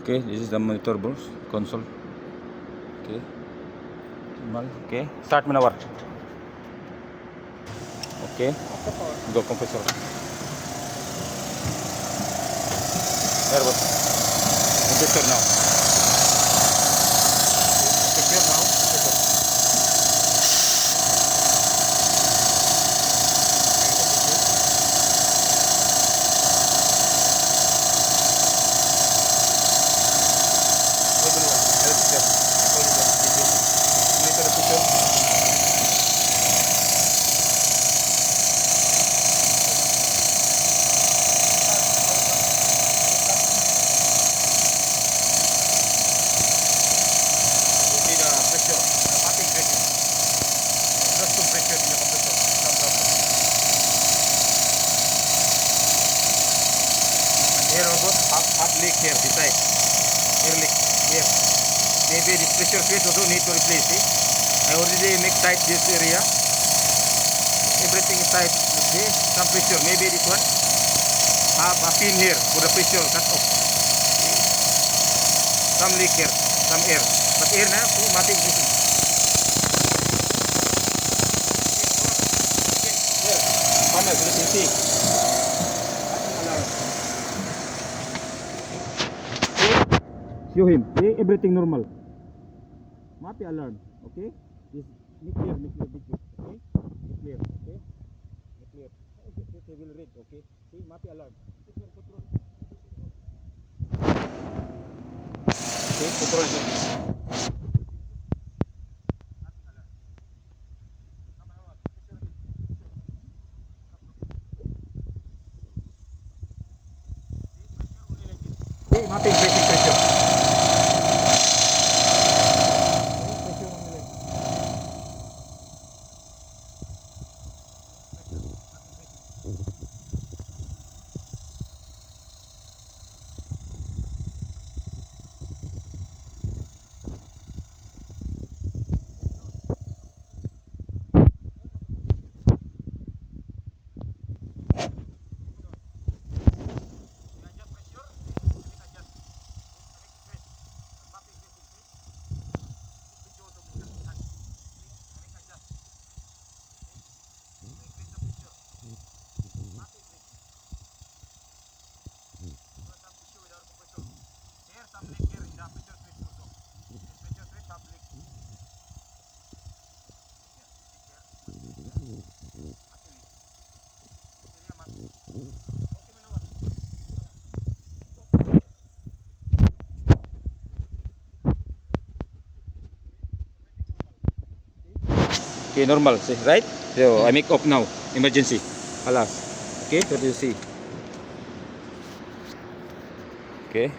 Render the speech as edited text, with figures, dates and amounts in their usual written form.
Okay, this is the monitor board console. Okay, normal. Okay, start maneuver. Okay, go compressor. There was compressor now. Secure now. Compressor. Here also half leak here this side. Here leak here. Maybe this pressure switch also need to replace. See, I already make tight this area. Everything is tight. See, some pressure. Maybe this one have a pin here for the pressure cut off. See? Some leak here, some air. But air now, so nothing missing. Here, panel, let me see. Show him. See, everything normal. Mati alarm. Okay. This nuclear digit. Okay. Nuclear. Okay. Nuclear. It will read. Okay. See, mati alarm. Control. Okay. Control. See, mati breaking pressure. Okay, normal, see, right? So I make off now, emergency. Alas. Okay, what do you see? Okay.